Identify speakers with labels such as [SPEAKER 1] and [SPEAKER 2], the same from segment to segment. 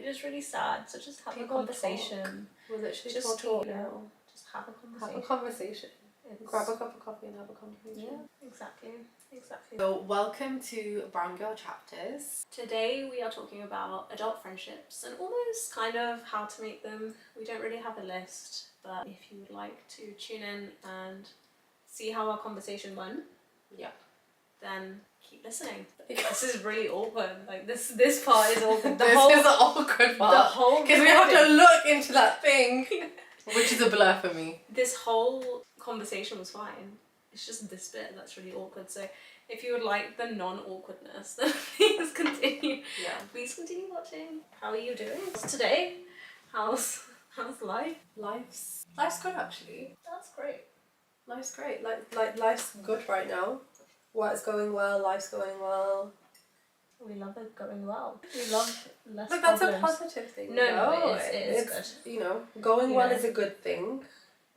[SPEAKER 1] just really sad. So just have a conversation.
[SPEAKER 2] We're literally
[SPEAKER 1] just
[SPEAKER 2] talking now.
[SPEAKER 1] Just have a conversation.
[SPEAKER 2] Have a conversation. Grab a cup of coffee and have a conversation.
[SPEAKER 1] Yeah, exactly.
[SPEAKER 2] So welcome to Brown Girl Chapters.
[SPEAKER 1] Today we are talking about adult friendships and almost kind of how to make them. We don't really have a list, but if you would like to tune in and see how our conversation went, then keep listening. This is really awkward. Like this part is awkward.
[SPEAKER 2] This is the awkward part.
[SPEAKER 1] The whole
[SPEAKER 2] because we have to look into that thing, which is a blur for me.
[SPEAKER 1] This whole conversation was fine. It's just this bit that's really awkward. So if you would like the non-awkwardness, then please continue.
[SPEAKER 2] Yeah.
[SPEAKER 1] Please continue watching. How are you doing today? How's life?
[SPEAKER 2] Life's good actually.
[SPEAKER 1] That's great.
[SPEAKER 2] Life's great. Like life's good right now. Work's going well. Life's going well.
[SPEAKER 1] We love it going well. We love less
[SPEAKER 2] Like
[SPEAKER 1] problems.
[SPEAKER 2] that's a positive thing.
[SPEAKER 1] No, it is good.
[SPEAKER 2] You know, going well is a good thing.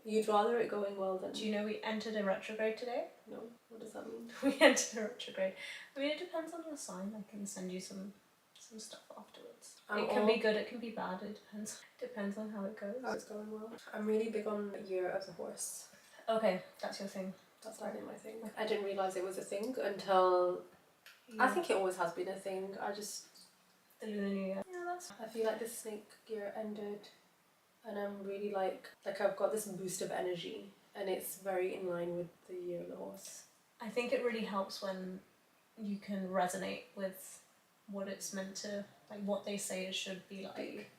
[SPEAKER 2] You'd rather it going well than...
[SPEAKER 1] Do you know we entered a retrograde today?
[SPEAKER 2] No. What does that mean?
[SPEAKER 1] We entered a retrograde. I mean, it depends on your sign. I can send you some stuff afterwards. It can be good, it can be bad. It depends on how it goes.
[SPEAKER 2] How it's going well. I'm really big on Year of the Horse.
[SPEAKER 1] Okay, that's your thing.
[SPEAKER 2] That's my thing. Okay. I didn't realise it was a thing until... I think it always has been a thing.
[SPEAKER 1] The Lunar New Year. Yeah, that's...
[SPEAKER 2] I feel like the snake year ended and I'm really like I've got this boost of energy and it's very in line with the Year of the Horse.
[SPEAKER 1] I think it really helps when you can resonate with what it's meant to, like what they say it should be like.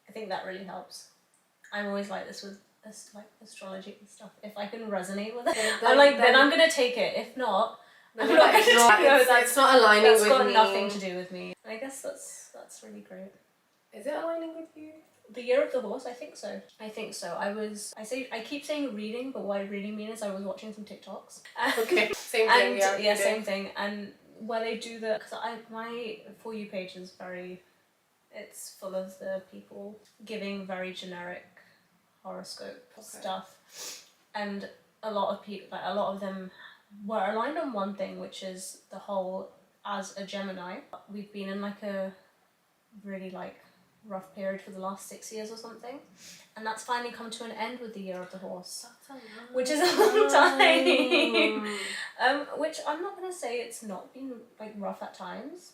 [SPEAKER 1] I think that really helps. I'm always like this with like astrology and stuff. If I can resonate with it, then I'm gonna take it. If not, I'm not gonna
[SPEAKER 2] it's not aligning with me.
[SPEAKER 1] That's got nothing to do with me. I guess that's really great.
[SPEAKER 2] Is it aligning with you?
[SPEAKER 1] The Year of the Horse, I think so. I keep saying reading, but what I really mean is I was watching some TikToks.
[SPEAKER 2] Okay, same thing.
[SPEAKER 1] Yeah, same thing. And where they do because my For You page is it's full of the people giving very generic horoscope stuff, and a lot of them were aligned on one thing, which is the whole, as a Gemini, we've been in like a really like rough period for the last 6 years or something, and that's finally come to an end with the Year of the Horse. Which is a long time. Which I'm not gonna say it's not been like rough at times,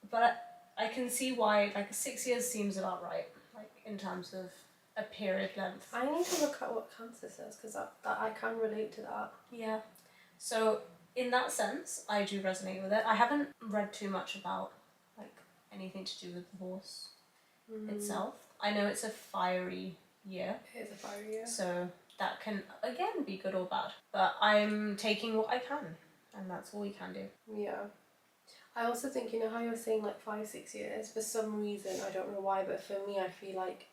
[SPEAKER 1] but I can see why 6 years seems about right, like in terms of a period length.
[SPEAKER 2] I need to look at what Cancer says because that I can relate to that.
[SPEAKER 1] Yeah, so in that sense I do resonate with it. I haven't read too much about like anything to do with the horse itself. I know it's a fiery year.
[SPEAKER 2] It is a fiery year.
[SPEAKER 1] So that can again be good or bad. But I'm taking what I can, and that's all we can do.
[SPEAKER 2] Yeah. I also think, you know how you're saying like 5-6 years, for some reason, I don't know why, but for me I feel like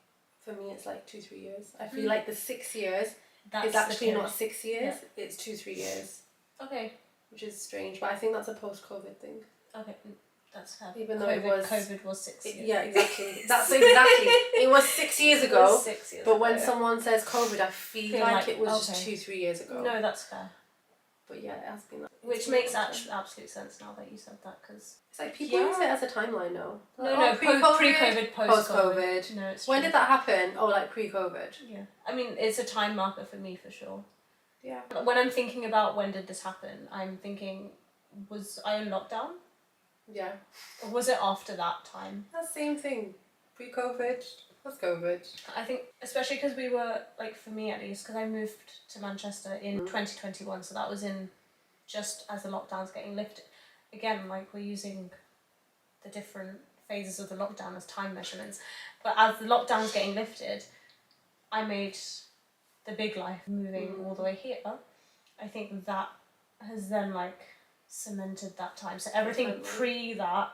[SPEAKER 2] it's like 2-3 years. I feel like the 6 years is actually not 6 years, it's 2-3 years.
[SPEAKER 1] Okay.
[SPEAKER 2] Which is strange, but I think that's a post-COVID thing.
[SPEAKER 1] Okay. That's fair.
[SPEAKER 2] Even though COVID
[SPEAKER 1] was 6 years.
[SPEAKER 2] Yeah, exactly. That's exactly. It was 6 years ago.
[SPEAKER 1] It was 6 years
[SPEAKER 2] but
[SPEAKER 1] ago.
[SPEAKER 2] When someone says COVID, I feel like it was just 2-3 years ago.
[SPEAKER 1] No, that's fair.
[SPEAKER 2] But yeah, it has been like...
[SPEAKER 1] Which makes absolute sense now that you said that, because...
[SPEAKER 2] It's like people use it as a timeline now.
[SPEAKER 1] No, pre-COVID, post-COVID. No, it's true.
[SPEAKER 2] When did that happen? Oh, like pre-COVID.
[SPEAKER 1] Yeah. I mean, it's a time marker for me, for sure.
[SPEAKER 2] Yeah.
[SPEAKER 1] When I'm thinking about when did this happen, I'm thinking, was I in lockdown?
[SPEAKER 2] Yeah.
[SPEAKER 1] Or was it after that time?
[SPEAKER 2] That's the same thing. Pre-COVID, post COVID.
[SPEAKER 1] I think, especially because we were, like for me at least, because I moved to Manchester in 2021, so that was in just as the lockdown's getting lifted. Again, like we're using the different phases of the lockdown as time measurements, but as the lockdown's getting lifted, I made the big life moving all the way here. I think that has then like cemented that time. So everything pre that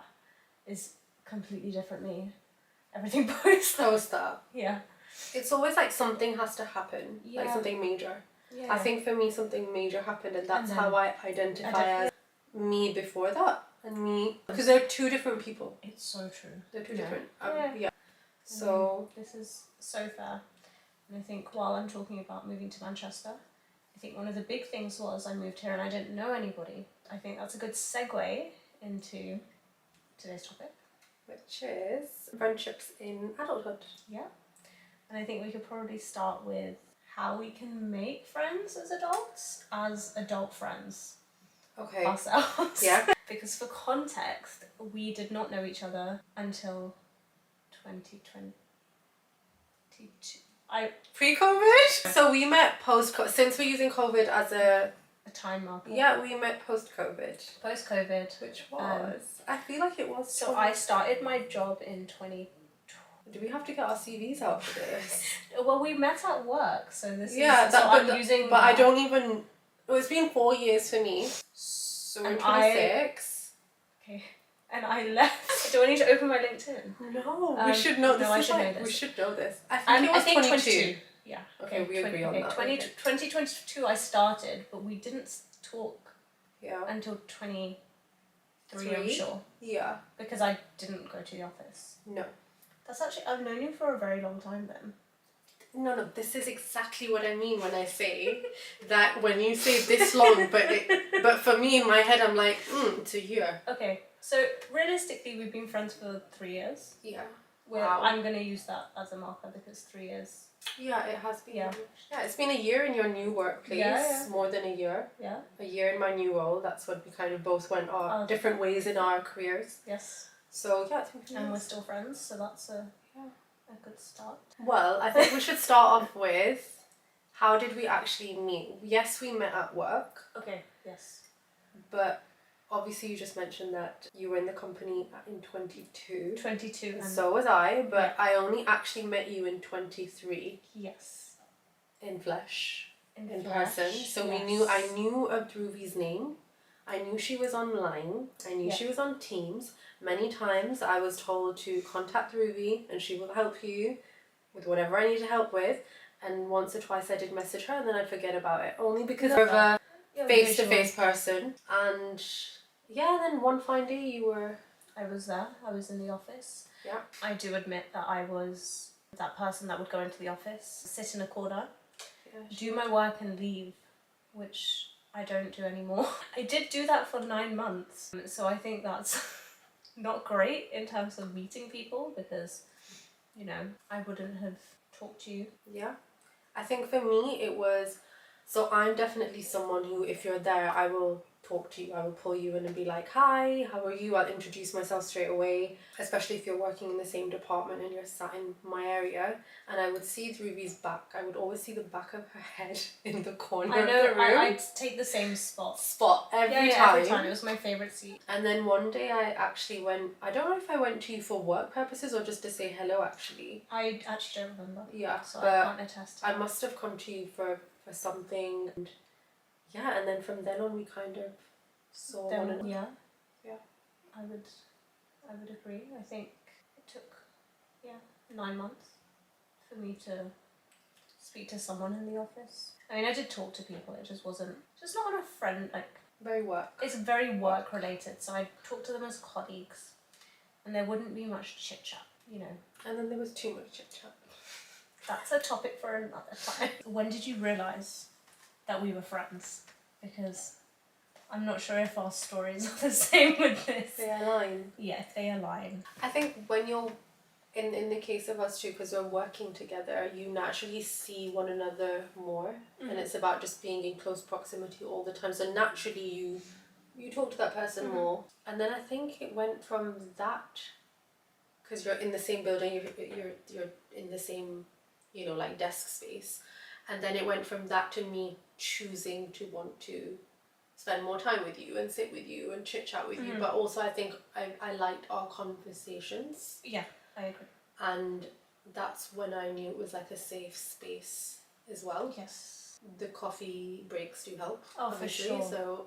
[SPEAKER 1] is completely different me. Everything post
[SPEAKER 2] that.
[SPEAKER 1] Yeah.
[SPEAKER 2] It's always like something has to happen. Yeah. Like something major. Yeah. I think for me something major happened, and that's how I identify as me before that and me, because they're two different people.
[SPEAKER 1] It's so true.
[SPEAKER 2] They're two different. Yeah. So
[SPEAKER 1] this is so fair. And I think while I'm talking about moving to Manchester, I think one of the big things was I moved here and I didn't know anybody. I think that's a good segue into today's topic.
[SPEAKER 2] which is friendships in adulthood.
[SPEAKER 1] Yeah. And I think we could probably start with how we can make friends as adults, as adult friends.
[SPEAKER 2] Okay.
[SPEAKER 1] Ourselves.
[SPEAKER 2] Yeah.
[SPEAKER 1] Because for context, we did not know each other until 2022.
[SPEAKER 2] Pre-COVID? So we met post-COVID, since we're using COVID as a
[SPEAKER 1] time marker.
[SPEAKER 2] Yeah, we met post-COVID.
[SPEAKER 1] Post-COVID.
[SPEAKER 2] Which was? I feel like it was.
[SPEAKER 1] So I started my job in 2020.
[SPEAKER 2] Do we have to get our CVs out for this?
[SPEAKER 1] Well, we met at work, so this
[SPEAKER 2] yeah,
[SPEAKER 1] is...
[SPEAKER 2] that,
[SPEAKER 1] so
[SPEAKER 2] but,
[SPEAKER 1] I'm using...
[SPEAKER 2] But I don't even... It's been 4 years for me. So we're 26.
[SPEAKER 1] Okay. And I left. Do I need to open my LinkedIn?
[SPEAKER 2] No, we should know this.
[SPEAKER 1] No, I should know this.
[SPEAKER 2] We should know this. I think it was 22.
[SPEAKER 1] Yeah.
[SPEAKER 2] Okay, we agree on that.
[SPEAKER 1] 2022 I started, but we didn't talk until 23, I'm sure.
[SPEAKER 2] Yeah.
[SPEAKER 1] Because I didn't go to the office.
[SPEAKER 2] No.
[SPEAKER 1] That's actually... I've known you for a very long time then.
[SPEAKER 2] No, this is exactly what I mean when I say that when you say this long, but for me in my head I'm like, it's a year.
[SPEAKER 1] Okay, so realistically we've been friends for 3 years.
[SPEAKER 2] Yeah.
[SPEAKER 1] Wow. I'm going to use that as a marker because 3 years.
[SPEAKER 2] Yeah, it has been.
[SPEAKER 1] Yeah.
[SPEAKER 2] Yeah, it's been a year in your new workplace.
[SPEAKER 1] Yeah.
[SPEAKER 2] More than a year.
[SPEAKER 1] Yeah.
[SPEAKER 2] A year in my new role. That's when we kind of both went our different ways in our careers.
[SPEAKER 1] Yes.
[SPEAKER 2] So yeah, it's been 3 years.
[SPEAKER 1] And we're still friends, so that's a good start.
[SPEAKER 2] Well, I think we should start off with how did we actually meet? Yes, we met at work.
[SPEAKER 1] Okay, yes.
[SPEAKER 2] But obviously you just mentioned that you were in the company in 22.
[SPEAKER 1] 22.
[SPEAKER 2] And so was I, but I only actually met you in 23.
[SPEAKER 1] Yes.
[SPEAKER 2] In flesh. In
[SPEAKER 1] flesh,
[SPEAKER 2] person. So I knew of Dhruvi's name. I knew she was online. I knew she was on Teams. Many times I was told to contact Dhruvi and she will help you with whatever I needed help with. And once or twice I did message her and then I'd forget about it. Only because of a face-to-face person. And then one fine day
[SPEAKER 1] I was there. I was in the office.
[SPEAKER 2] Yeah.
[SPEAKER 1] I do admit that I was that person that would go into the office, sit in a corner, do my work and leave, which I don't do anymore. I did do that for 9 months, so I think that's not great in terms of meeting people because, I wouldn't have talked to you.
[SPEAKER 2] Yeah. I think for me it was, so I'm definitely someone who, if you're there, I will talk to you. I will pull you in and be like, hi, how are you? I'll introduce myself straight away, especially if you're working in the same department and you're sat in my area. And I would see Dhruvi's back. I would always see the back of her head in the corner of the room.
[SPEAKER 1] I'd take the same spot.
[SPEAKER 2] Every time.
[SPEAKER 1] Every time. It was my favourite seat.
[SPEAKER 2] And then one day I actually went, I don't know if I went to you for work purposes or just to say hello actually.
[SPEAKER 1] I actually don't remember.
[SPEAKER 2] Yeah.
[SPEAKER 1] So I can't attest to
[SPEAKER 2] I must have come to you for something. And and then from then on we kind of saw one another.
[SPEAKER 1] Yeah.
[SPEAKER 2] Yeah.
[SPEAKER 1] I would agree. I think it took 9 months for me to speak to someone in the office. I mean, I did talk to people, it just wasn't, just not on a friend,
[SPEAKER 2] very work.
[SPEAKER 1] It's very work related, so I'd talk to them as colleagues and there wouldn't be much chit chat,
[SPEAKER 2] And then there was too much chit chat.
[SPEAKER 1] That's a topic for another time. When did you realise that we were friends? Because I'm not sure if our stories are the same with this.
[SPEAKER 2] They align.
[SPEAKER 1] Yeah, if they align.
[SPEAKER 2] I think when you're, in the case of us two, because we're working together, you naturally see one another more. And it's about just being in close proximity all the time. So naturally you talk to that person more. And then I think it went from that, because you're in the same building, you're in the same, desk space. And then it went from that to me choosing to want to spend more time with you and sit with you and chit chat with you. But also I think I liked our conversations.
[SPEAKER 1] Yeah, I agree.
[SPEAKER 2] And that's when I knew it was like a safe space as well.
[SPEAKER 1] Yes.
[SPEAKER 2] The coffee breaks do help.
[SPEAKER 1] Oh,
[SPEAKER 2] obviously.
[SPEAKER 1] for sure.
[SPEAKER 2] So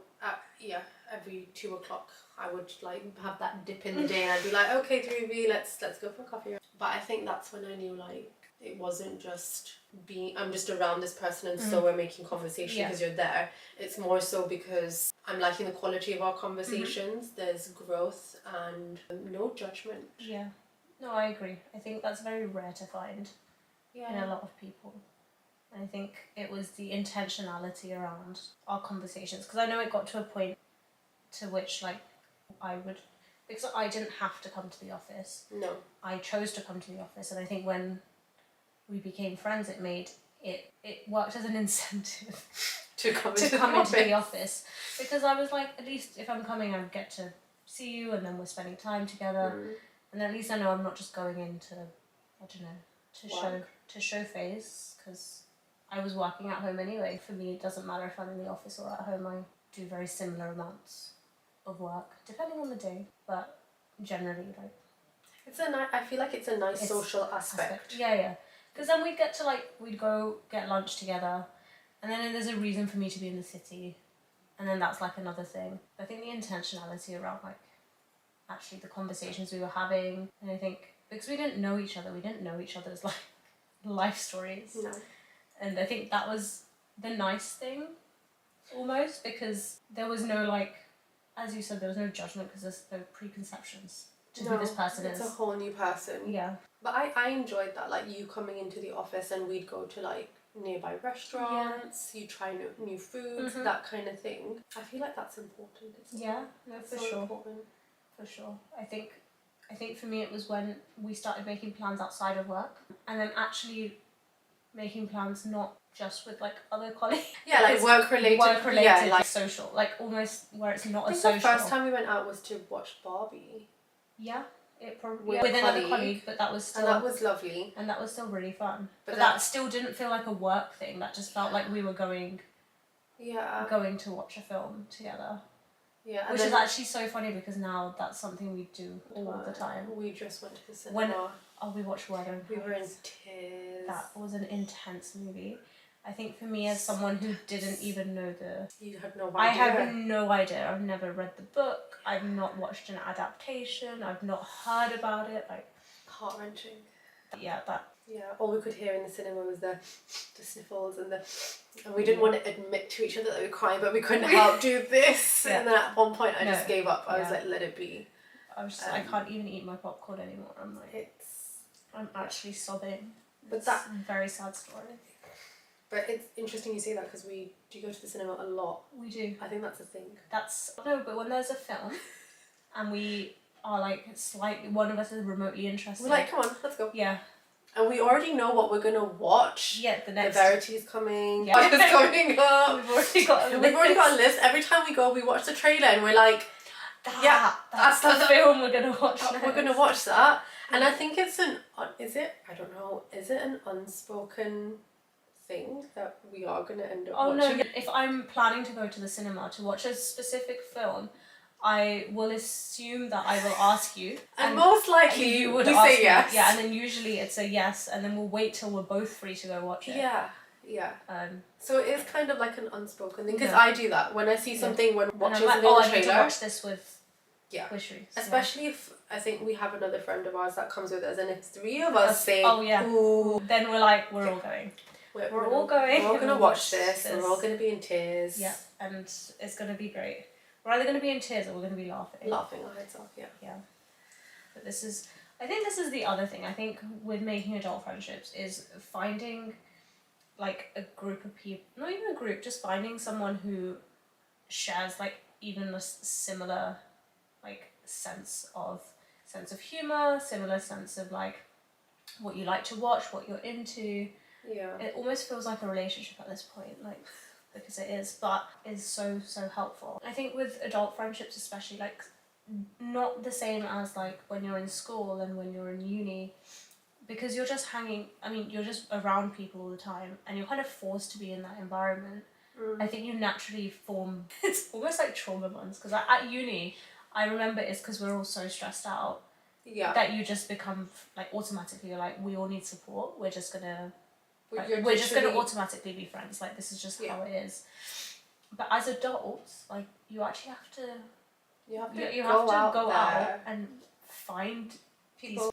[SPEAKER 2] every 2 o'clock I would have that dip in the day and I'd be like, okay, Dhruvi, let's go for coffee. But I think that's when I knew it wasn't just I'm just around this person and so we're making conversation because you're there. It's more so because I'm liking the quality of our conversations. There's growth and no judgment.
[SPEAKER 1] Yeah. No, I agree. I think that's very rare to find in a lot of people. And I think it was the intentionality around our conversations. Because I know it got to a point to which I would because I didn't have to come to the office.
[SPEAKER 2] No.
[SPEAKER 1] I chose to come to the office, and I think when we became friends, it worked as an incentive
[SPEAKER 2] to come
[SPEAKER 1] into the office, because I was like, at least if I'm coming, I get to see you, and then we're spending time together, and then at least I know I'm not just going in to, I don't know, to show face, because I was working at home anyway. For me, it doesn't matter if I'm in the office or at home. I do very similar amounts of work, depending on the day, but generally, like,
[SPEAKER 2] I feel like it's a nice social aspect.
[SPEAKER 1] Yeah. Because then we'd go get lunch together, and then there's a reason for me to be in the city, and then that's like another thing. I think the intentionality around like actually the conversations we were having, and I think because we didn't know each other's like life stories.
[SPEAKER 2] No.
[SPEAKER 1] And I think that was the nice thing, almost, because there was no, like, as you said, there was no judgment, because there's no preconceptions to who this person is.
[SPEAKER 2] It's a whole new person.
[SPEAKER 1] Yeah.
[SPEAKER 2] But I enjoyed that, like you coming into the office and we'd go to like nearby restaurants, you try new foods, that kind of thing. I feel like that's important.
[SPEAKER 1] For sure. Important. For sure. I think for me it was when we started making plans outside of work, and then actually making plans not just with like other colleagues. Yeah, like work related, yeah, like social, like almost where it's not a social. I think
[SPEAKER 2] the first time we went out was to watch Barbie.
[SPEAKER 1] Yeah, it probably with another colleague, but that was still,
[SPEAKER 2] and that was lovely,
[SPEAKER 1] and that was still really fun. But that still didn't feel like a work thing. That just felt like we were going to watch a film together. Yeah, which is actually so funny, because now that's something we do all the time.
[SPEAKER 2] We just went to the cinema.
[SPEAKER 1] We watched Wedding.
[SPEAKER 2] We were in tears.
[SPEAKER 1] That was an intense movie. I think for me, as someone who didn't even know
[SPEAKER 2] You had no idea.
[SPEAKER 1] I have no idea. I've never read the book. I've not watched an adaptation. I've not heard about it. Like,
[SPEAKER 2] heart-wrenching.
[SPEAKER 1] Yeah, that.
[SPEAKER 2] Yeah, all we could hear in the cinema was the sniffles and we didn't want to admit to each other that we were crying, but we couldn't help do this. And then at one point, I just gave up. I was like, let it be.
[SPEAKER 1] I was just, I can't even eat my popcorn anymore. I'm like, I'm actually sobbing. But it's a very sad story.
[SPEAKER 2] But it's interesting you say that, because we do go to the cinema a lot.
[SPEAKER 1] We do.
[SPEAKER 2] I think that's a thing.
[SPEAKER 1] But when there's a film and we are like slightly, one of us is remotely interested.
[SPEAKER 2] We're like, come on, let's go.
[SPEAKER 1] Yeah.
[SPEAKER 2] And we already know what we're gonna watch.
[SPEAKER 1] Yeah, the
[SPEAKER 2] Verity's coming. Yeah. It's coming up. We've already got a list. Every time we go, we watch the trailer and we're like, that's the
[SPEAKER 1] film we're gonna watch next.
[SPEAKER 2] We're gonna watch that. And I think it's I don't know, is it an unspoken thing that we are going to end up watching?
[SPEAKER 1] Oh no, if I'm planning to go to the cinema to watch a specific film, I will assume that I will ask you.
[SPEAKER 2] And most likely
[SPEAKER 1] you would say yes. Yeah, and then usually it's a yes, and then we'll wait till we're both free to go watch it.
[SPEAKER 2] Yeah. So it is kind of like an unspoken thing, because I do that. When I see something, when watching something in the trailer,
[SPEAKER 1] I need to watch this with Wisheries.
[SPEAKER 2] Especially if I think we have another friend of ours that comes with us, and if three of us say,
[SPEAKER 1] ooh, then we're like, we're all going. We're all going.
[SPEAKER 2] We're all going to watch this. We're all going to be in tears.
[SPEAKER 1] Yeah, and it's going to be great. We're either going to be in tears or we're going to be laughing.
[SPEAKER 2] Laughing our heads off, yeah.
[SPEAKER 1] Yeah. But I think this is the other thing. I think with making adult friendships is finding like a group of people, not even a group, just finding someone who shares like even a similar like sense of humor, similar sense of like what you like to watch, what you're into.
[SPEAKER 2] Yeah.
[SPEAKER 1] It almost feels like a relationship at this point, like, because it is, but is so helpful. I think with adult friendships especially, like, not the same as like when you're in school and when you're in uni, because you're just you're just around people all the time and you're kind of forced to be in that environment. I think you naturally form, it's almost like trauma bonds, because at uni, I remember it's because we're all so stressed out that you just become like automatically, you're like, we all need support, we're just gonna automatically be friends, like this is just how it is. But as adults, like you actually have to go out and find people.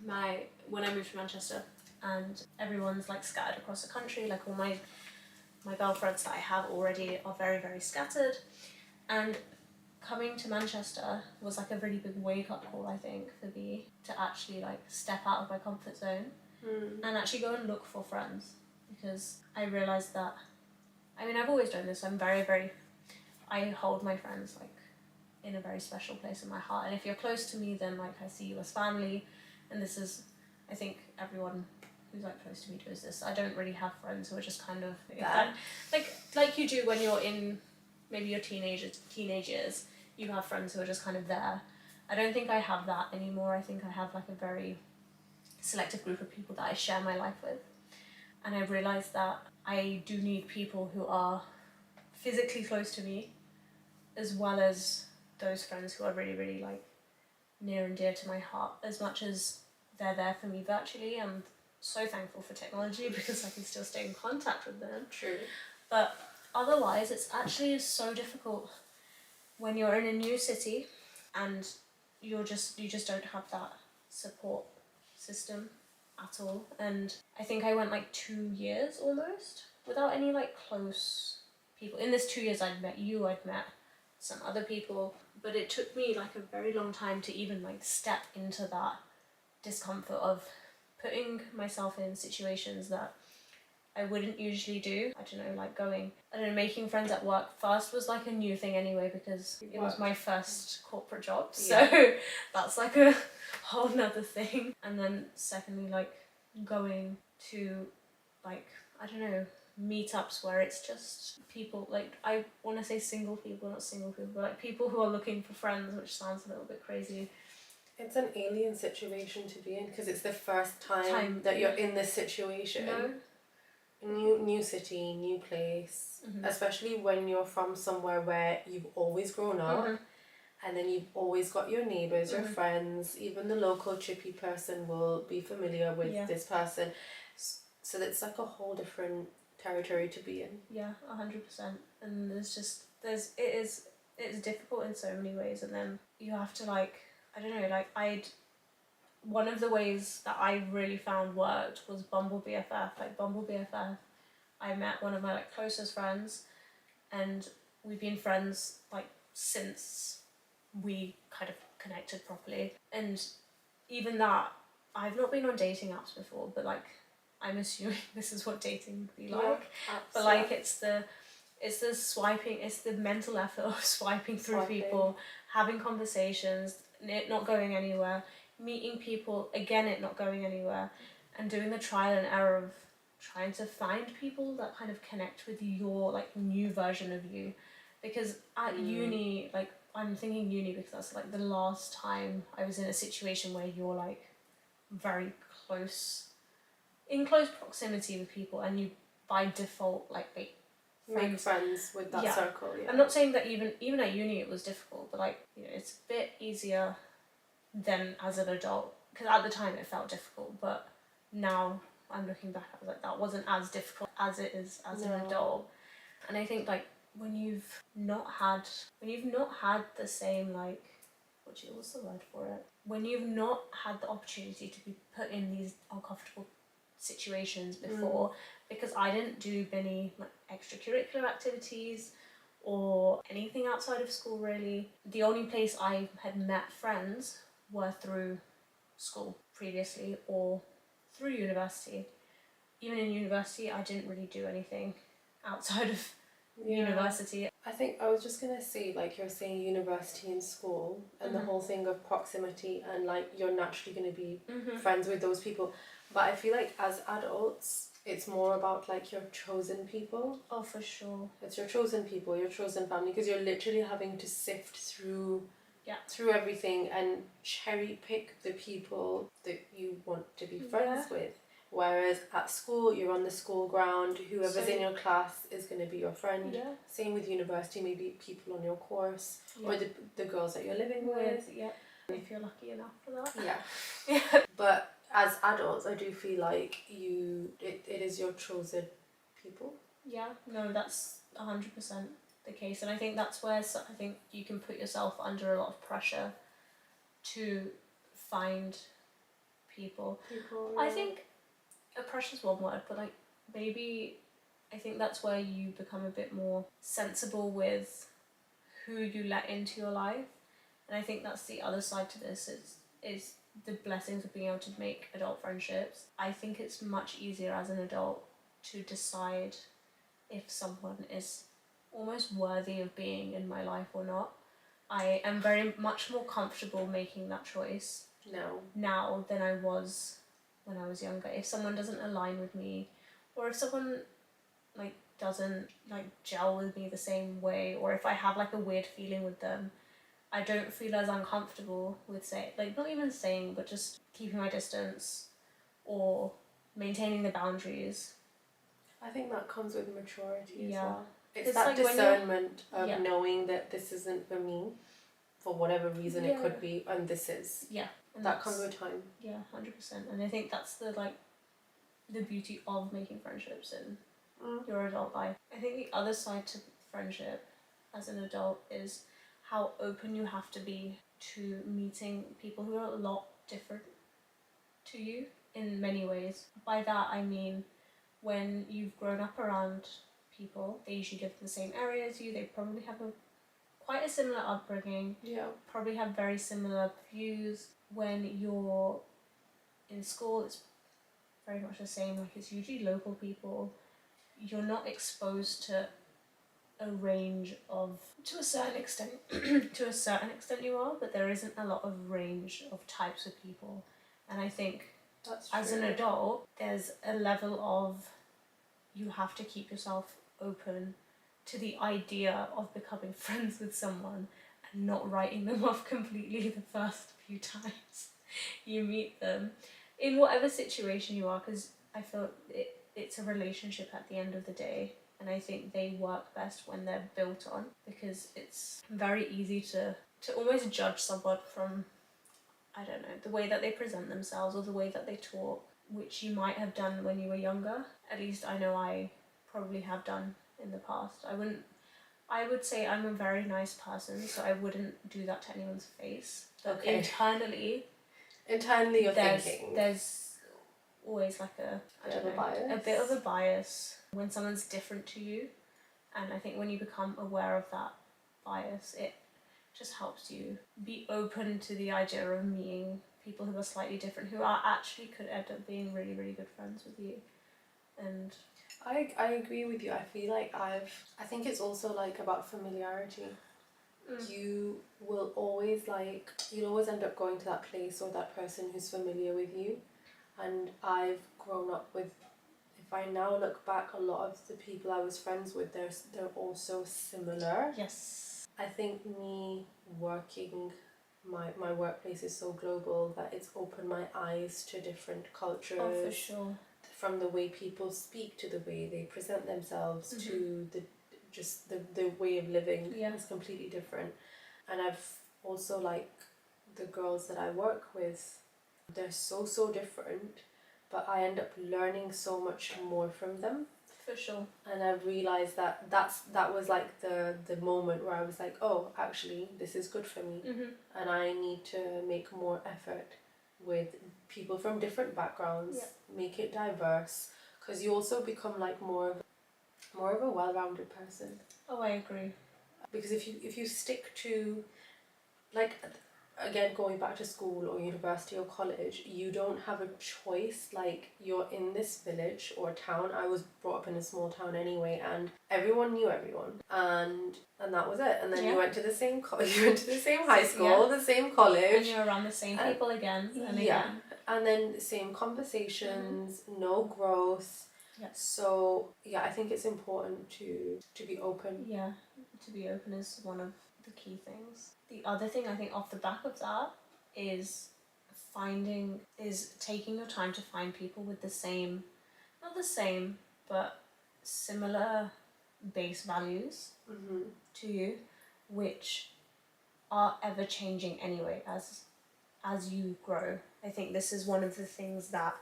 [SPEAKER 1] When I moved to Manchester and everyone's like scattered across the country, like all my girlfriends that I have already are very, very scattered, and coming to Manchester was like a really big wake-up call, I think, for me to actually like step out of my comfort zone and actually go and look for friends, because I realised that, I've always done this, I'm very, very, I hold my friends like in a very special place in my heart. And if you're close to me, then like I see you as family. And this is, I think everyone who's like close to me does this. I don't really have friends who are just kind of like you do when you're in maybe your teenage years. You have friends who are just kind of there. I don't think I have that anymore. I think I have like a very selective group of people that I share my life with. And I've realised that I do need people who are physically close to me, as well as those friends who are really, really like near and dear to my heart. As much as they're there for me virtually, I'm so thankful for technology because I can still stay in contact with them.
[SPEAKER 2] True.
[SPEAKER 1] But otherwise, it's actually so difficult when you're in a new city and you just don't have that support system at all. And I think I went like 2 years almost without any like close people. In this 2 years I'd met you, I'd met some other people, but it took me like a very long time to even like step into that discomfort of putting myself in situations that I wouldn't usually do. I don't know, like making friends at work first was like a new thing anyway because it was my first corporate job. So that's like a whole nother thing. And then secondly, like going to like, I don't know, meetups where it's just people, like I want to say single people, not single people, but like people who are looking for friends, which sounds a little bit crazy.
[SPEAKER 2] It's an alien situation to be in because it's the first time that you're in this situation.
[SPEAKER 1] No.
[SPEAKER 2] New city, new place, especially when you're from somewhere where you've always grown up, and then you've always got your neighbours, your friends, even the local chippy person will be familiar with this person. So it's like a whole different territory to be in.
[SPEAKER 1] Yeah, 100%. And it's difficult in so many ways, and then you have to like, I don't know, like one of the ways that I really found worked was Bumble BFF. Like Bumble BFF, I met one of my like closest friends, and we've been friends like since we kind of connected properly. And even that, I've not been on dating apps before, but like I'm assuming this is what dating would be like. But like it's the swiping, it's the mental effort of swiping through people, having conversations, it not going anywhere, meeting people, again it not going anywhere, and doing the trial and error of trying to find people that kind of connect with your like new version of you. Because at uni, like I'm thinking uni because that's like the last time I was in a situation where you're like very close, in close proximity with people, and you by default like
[SPEAKER 2] make friends with that circle.
[SPEAKER 1] I'm not saying that even at uni it was difficult, but like, you know, it's a bit easier than as an adult, because at the time it felt difficult, but now I'm looking back, I was like, that wasn't as difficult as it is as an adult. And I think like when you've not had the same like, what's the word for it, when you've not had the opportunity to be put in these uncomfortable situations before, because I didn't do many like extracurricular activities or anything outside of school really. The only place I had met friends were through school previously or through university. Even in university I didn't really do anything outside of university.
[SPEAKER 2] I think I was just gonna say, like you're saying university and school and the whole thing of proximity, and like you're naturally gonna be friends with those people, but I feel like as adults it's more about like your chosen people.
[SPEAKER 1] Oh, for sure.
[SPEAKER 2] It's your chosen people, your chosen family, because you're literally having to sift through everything and cherry pick the people that you want to be friends with. Whereas at school, you're on the school ground, whoever's in your class is going to be your friend.
[SPEAKER 1] Yeah.
[SPEAKER 2] Same with university, maybe people on your course or the girls that you're living with.
[SPEAKER 1] Yeah. If you're lucky enough for that.
[SPEAKER 2] Yeah. But as adults, I do feel like it is your chosen people.
[SPEAKER 1] Yeah, no, that's 100% the case, and I think that's where I think you can put yourself under a lot of pressure to find people. I think pressure's one word, but like maybe I think that's where you become a bit more sensible with who you let into your life, and I think that's the other side to this is the blessings of being able to make adult friendships. I think it's much easier as an adult to decide if someone is almost worthy of being in my life or not. I am very much more comfortable making that choice now than I was when I was younger. If someone doesn't align with me, or if someone like doesn't like gel with me the same way, or if I have like a weird feeling with them, I don't feel as uncomfortable with not even saying, but just keeping my distance or maintaining the boundaries.
[SPEAKER 2] I think that comes with maturity as
[SPEAKER 1] Yeah.
[SPEAKER 2] well. It's that
[SPEAKER 1] like
[SPEAKER 2] discernment of
[SPEAKER 1] Yeah.
[SPEAKER 2] knowing that this isn't for me, for whatever reason it could be, and this is.
[SPEAKER 1] Yeah. And
[SPEAKER 2] that comes with time.
[SPEAKER 1] Yeah, 100%. And I think that's the beauty of making friendships in your adult life. I think the other side to friendship as an adult is how open you have to be to meeting people who are a lot different to you in many ways. By that I mean when you've grown up around people, they usually live in the same area as you, they probably have quite a similar upbringing, probably have very similar views. When you're in school, it's very much the same, like it's usually local people. You're not exposed to a range of, to a certain extent you are, but there isn't a lot of range of types of people. And I think as an adult, there's a level of, you have to keep yourself open to the idea of becoming friends with someone and not writing them off completely the first few times you meet them, in whatever situation you are, because I feel it's a relationship at the end of the day, and I think they work best when they're built on, because it's very easy to almost judge someone from, I don't know, the way that they present themselves or the way that they talk, which you might have done when you were younger. At least I know I probably have done in the past. I would say I'm a very nice person, so I wouldn't do that to anyone's face. But internally you're thinking. There's always like a bit of a bias when someone's different to you. And I think when you become aware of that bias, it just helps you be open to the idea of meeting people who are slightly different, who are actually could end up being really, really good friends with you. And
[SPEAKER 2] I agree with you. I feel like I think it's also like about familiarity. You will always you'll always end up going to that place or that person who's familiar with you. And I've grown up with, if I now look back, a lot of the people I was friends with, they're all so similar.
[SPEAKER 1] Yes.
[SPEAKER 2] I think me working, my workplace is so global that it's opened my eyes to different cultures.
[SPEAKER 1] Oh, for sure.
[SPEAKER 2] From the way people speak to the way they present themselves to the way of living is completely different. And I've also the girls that I work with, they're so different, but I end up learning so much more from them.
[SPEAKER 1] For sure.
[SPEAKER 2] And I've realised that was the moment where I was like, oh, actually this is good for me. And I need to make more effort with people from different backgrounds, make it diverse, because you also become more of a well-rounded person.
[SPEAKER 1] Oh, I agree.
[SPEAKER 2] Because if you stick to, again, going back to school or university or college, you don't have a choice. You're in this village or town. I was brought up in a small town anyway, and everyone knew everyone, and that was it. And then you went to the same you went to the same high school, the same college,
[SPEAKER 1] and you're around the same people again and again.
[SPEAKER 2] And then the same conversations, no growth. So I think it's important to be open.
[SPEAKER 1] Yeah, to be open is one of the key things. The other thing I think off the back of that is taking your time to find people with not the same, but similar base values to you, which are ever changing anyway as you grow. I think this is one of the things that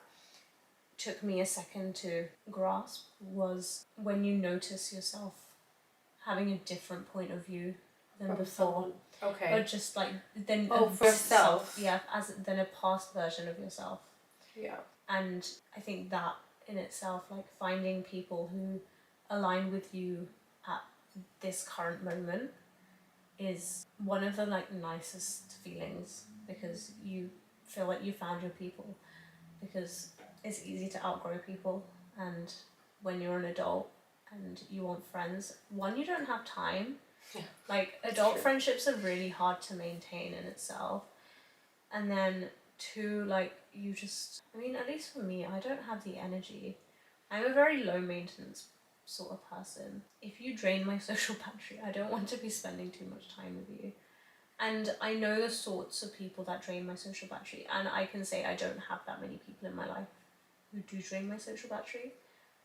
[SPEAKER 1] took me a second to grasp, was when you notice yourself having a different point of view than from before.
[SPEAKER 2] Someone. Okay.
[SPEAKER 1] Or just then
[SPEAKER 2] for yourself.
[SPEAKER 1] Than a past version of yourself.
[SPEAKER 2] Yeah. And
[SPEAKER 1] I think that in itself, finding people who align with you at this current moment is one of the nicest feelings, because you feel like you found your people, because it's easy to outgrow people, and when you're an adult and you want friends, one, you don't have time
[SPEAKER 2] Yeah,
[SPEAKER 1] Like, adult
[SPEAKER 2] true.
[SPEAKER 1] friendships are really hard to maintain in itself. And then, two, like, you just, I mean, at least for me, I don't have the energy. I'm a very low maintenance sort of person. If you drain my social battery, I don't want to be spending too much time with you. And I know the sorts of people that drain my social battery, and I can say I don't have that many people in my life who do drain my social battery,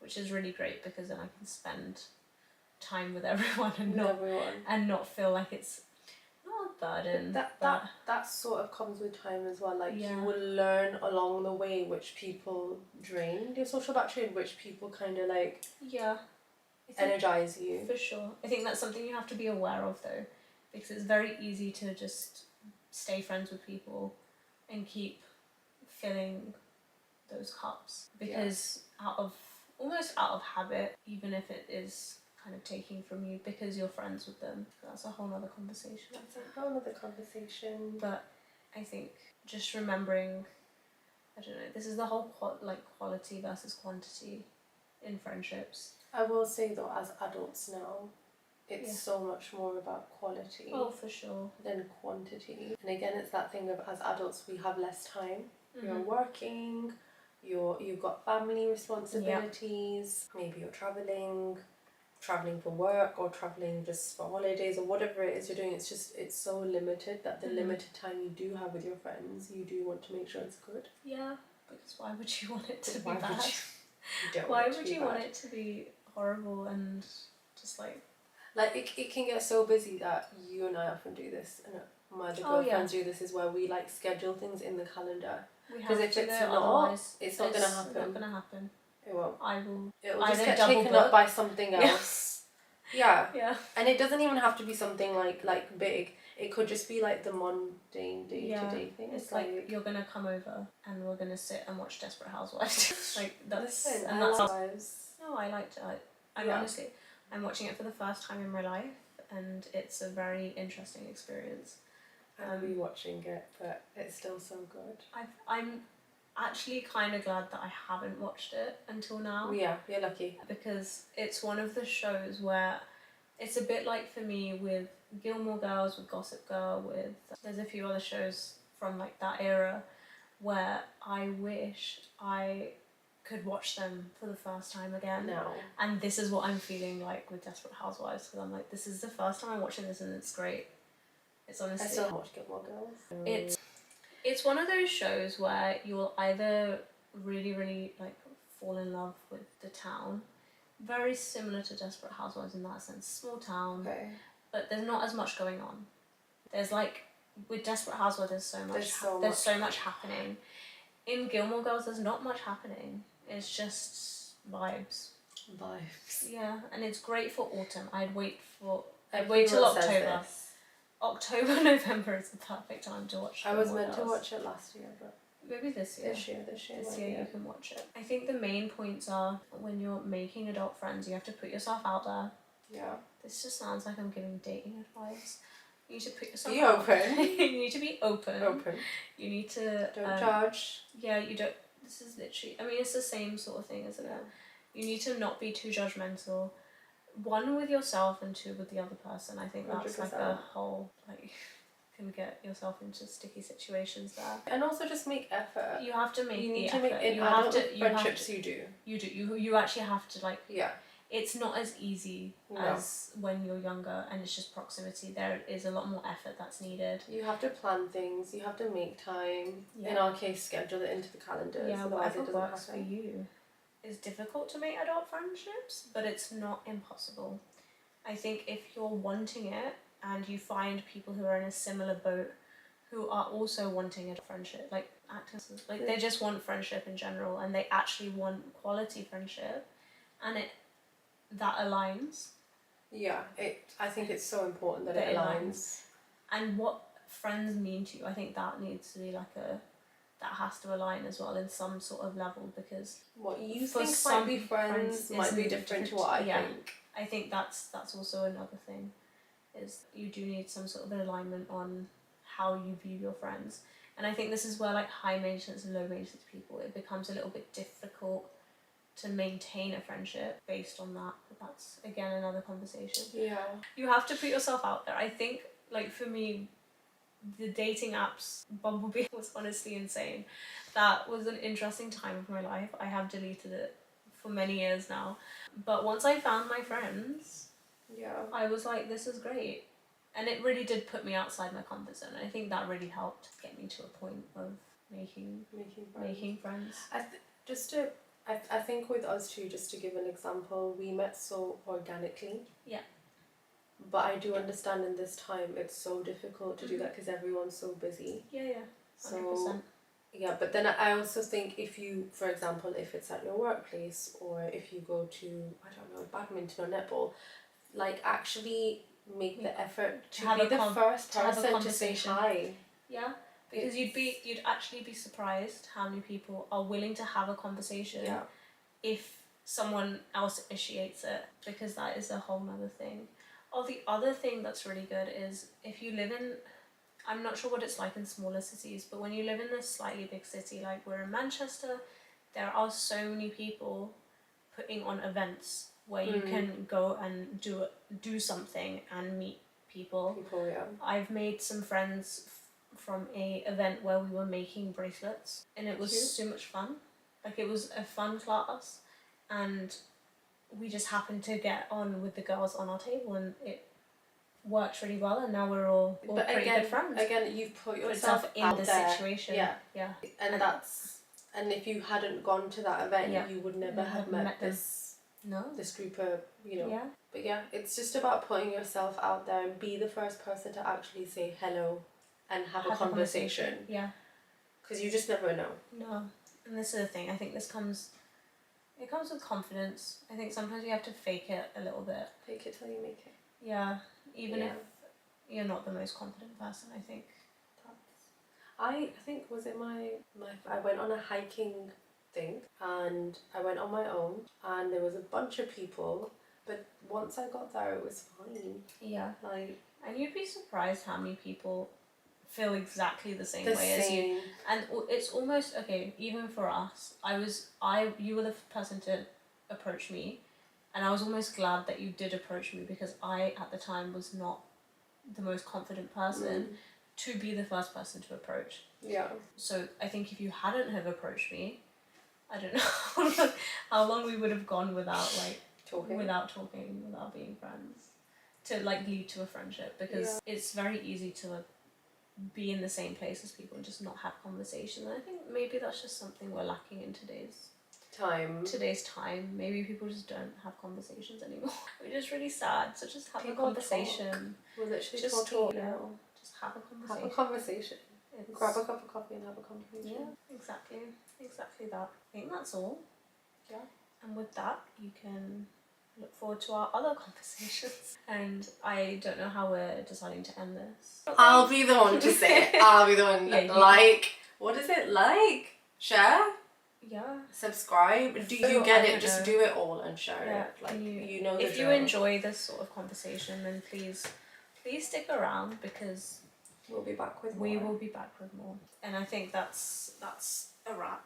[SPEAKER 1] which is really great because then I can spend time with everyone and not feel like it's not a burden.
[SPEAKER 2] That sort of comes with time as well. Like,
[SPEAKER 1] Yeah.
[SPEAKER 2] you will learn along the way which people drain your social battery and which people kind of like energize you.
[SPEAKER 1] For sure. I think that's something you have to be aware of though, because it's very easy to just stay friends with people and keep filling those cups because almost out of habit, even if it is kind of taking from you because you're friends with them. That's a whole other conversation.
[SPEAKER 2] That's a whole other conversation.
[SPEAKER 1] But I think just remembering, I don't know, this is the whole quality versus quantity in friendships.
[SPEAKER 2] I will say though, as adults now, it's so much more about quality.
[SPEAKER 1] Oh, for sure.
[SPEAKER 2] Than quantity. And again, it's that thing of, as adults, we have less time. Mm-hmm. You're working, you've got family responsibilities, maybe you're traveling for work or traveling just for holidays or whatever it is you're doing. It's so limited that the limited time you do have with your friends, you do want to make sure it's good.
[SPEAKER 1] Yeah, because why would you want it to be bad?
[SPEAKER 2] Why
[SPEAKER 1] would you want it to be horrible and just like
[SPEAKER 2] it can get so busy that you and I often do this, and my other girlfriends do this, is where we like schedule things in the calendar. Because if it's not, it's not gonna happen.
[SPEAKER 1] Not gonna happen.
[SPEAKER 2] It won't.
[SPEAKER 1] It'll
[SPEAKER 2] just get taken up by something else. Yeah. And it doesn't even have to be something like big. It could just be like the mundane day-to-day thing.
[SPEAKER 1] It's like you're gonna come over and we're gonna sit and watch Desperate Housewives. Like that's No, I liked it. Honestly, I'm watching it for the first time in my life, and it's a very interesting experience.
[SPEAKER 2] I'm rewatching it, but it's still so good.
[SPEAKER 1] I'm actually kind of glad that I haven't watched it until now.
[SPEAKER 2] Yeah, you're lucky.
[SPEAKER 1] Because it's one of the shows where it's a bit like for me with Gilmore Girls, with Gossip Girl, there's a few other shows from like that era where I wish I could watch them for the first time again.
[SPEAKER 2] No.
[SPEAKER 1] And this is what I'm feeling like with Desperate Housewives, because I'm like, this is the first time I'm watching this and it's great. It's honestly.
[SPEAKER 2] I still watch Gilmore Girls.
[SPEAKER 1] It's one of those shows where you'll either really, really like fall in love with the town, very similar to Desperate Housewives in that sense, small town, but there's not as much going on. There's like, with Desperate Housewives there's so much happening. In Gilmore Girls there's not much happening. It's just vibes. Yeah, and it's great for autumn. I'd wait till October. October, November is the perfect time to watch.
[SPEAKER 2] I was meant to watch it last year, but
[SPEAKER 1] maybe this year. This year you can watch it. I think the main points are, when you're making adult friends, you have to put yourself out there.
[SPEAKER 2] Yeah.
[SPEAKER 1] This just sounds like I'm giving dating advice. You need to put yourself
[SPEAKER 2] out. Open.
[SPEAKER 1] You need to be open. You need to
[SPEAKER 2] don't judge.
[SPEAKER 1] Yeah, you don't. This is literally. I mean, it's the same sort of thing, isn't it? You need to not be too judgmental. One, with yourself, and two, with the other person. I think that's 100%. Like a whole, like, can get yourself into sticky situations there.
[SPEAKER 2] And also just make effort.
[SPEAKER 1] You have to make
[SPEAKER 2] You need
[SPEAKER 1] the
[SPEAKER 2] to
[SPEAKER 1] effort.
[SPEAKER 2] make friendships. You do.
[SPEAKER 1] You actually have to, like.
[SPEAKER 2] Yeah.
[SPEAKER 1] It's not as easy as when you're younger and it's just proximity. There is a lot more effort that's needed.
[SPEAKER 2] You have to plan things. You have to make time. Yeah. In our case, schedule it into the calendar.
[SPEAKER 1] Yeah, whatever works for you. It's difficult to make adult friendships, but it's not impossible. I think if you're wanting it and you find people who are in a similar boat who are also wanting a friendship, like actors, like they just want friendship in general and they actually want quality friendship, and that aligns.
[SPEAKER 2] Yeah, I think it's so important that it aligns.
[SPEAKER 1] And what friends mean to you, I think that needs to be that has to align as well in some sort of level, because
[SPEAKER 2] what you think might be friends might be different to what I think.
[SPEAKER 1] I think that's also another thing, is you do need some sort of an alignment on how you view your friends. And I think this is where like high maintenance and low maintenance people, it becomes a little bit difficult to maintain a friendship based on that. But that's again another conversation.
[SPEAKER 2] Yeah.
[SPEAKER 1] You have to put yourself out there. I think, like, for me, the dating apps, Bumblebee was honestly insane. That was an interesting time of my life. I have deleted it for many years now. But once I found my friends,
[SPEAKER 2] Yeah.
[SPEAKER 1] I was like, this is great. And it really did put me outside my comfort zone. And I think that really helped get me to a point of making friends.
[SPEAKER 2] I think with us too, just to give an example, we met so organically.
[SPEAKER 1] Yeah.
[SPEAKER 2] But I do understand in this time it's so difficult to do that because everyone's so busy.
[SPEAKER 1] Yeah. 100%.
[SPEAKER 2] So yeah, but then I also think if you, for example, if it's at your workplace or if you go to, I don't know, badminton or netball, like actually make the effort to be the first person to say hi.
[SPEAKER 1] Yeah, because you'd actually be surprised how many people are willing to have a conversation if someone else initiates it, because that is a whole nother thing. Oh, the other thing that's really good is if you live in, I'm not sure what it's like in smaller cities, but when you live in a slightly big city, like we're in Manchester, there are so many people putting on events where you can go and do something and meet people. I've made some friends from a event where we were making bracelets, and it was so much fun. Like, it was a fun class, and we just happened to get on with the girls on our table, and it worked really well, and now we're all pretty good friends.
[SPEAKER 2] Again, you've put yourself
[SPEAKER 1] in
[SPEAKER 2] out
[SPEAKER 1] the
[SPEAKER 2] there.
[SPEAKER 1] situation. Yeah.
[SPEAKER 2] And if you hadn't gone to that event, you would never have met this group of,
[SPEAKER 1] Yeah.
[SPEAKER 2] But yeah, it's just about putting yourself out there and be the first person to actually say hello and have a conversation.
[SPEAKER 1] Yeah.
[SPEAKER 2] Because you just never know.
[SPEAKER 1] No. And this is the thing, I think it comes with confidence. I think sometimes you have to fake it a little bit.
[SPEAKER 2] Fake it till you make it.
[SPEAKER 1] Yeah. Even if you're not the most confident person, I think.
[SPEAKER 2] I think, was it I went on a hiking thing and I went on my own and there was a bunch of people, but once I got there it was fine.
[SPEAKER 1] Yeah.
[SPEAKER 2] Like,
[SPEAKER 1] and you'd be surprised how many people feel exactly the same way as you. And it's almost, okay, even for us, you were the person to approach me, and I was almost glad that you did approach me, because I at the time was not the most confident person to be the first person to approach.
[SPEAKER 2] Yeah.
[SPEAKER 1] So I think if you hadn't have approached me, I don't know how long we would have gone without talking, without being friends, to lead to a friendship, because it's very easy to be in the same place as people and just not have conversation. And I think maybe that's just something we're lacking in today's time. Maybe people just don't have conversations anymore, which is really sad. So just have a conversation.
[SPEAKER 2] We're literally
[SPEAKER 1] just
[SPEAKER 2] talking now.
[SPEAKER 1] Just have a conversation.
[SPEAKER 2] Have a conversation. Grab a cup of coffee and have a conversation.
[SPEAKER 1] Yeah, exactly that. I think that's all.
[SPEAKER 2] Yeah.
[SPEAKER 1] And with that, you can look forward to our other conversations. And I don't know how we're deciding to end this.
[SPEAKER 2] I'll be the one to say it. I'll be the one what is it? Share?
[SPEAKER 1] Yeah.
[SPEAKER 2] Subscribe? Do you get it? Just do it all and share it. You know the
[SPEAKER 1] if you enjoy this sort of conversation, then please stick around, because
[SPEAKER 2] we'll be back with more.
[SPEAKER 1] We will be back with more. And I think that's a wrap.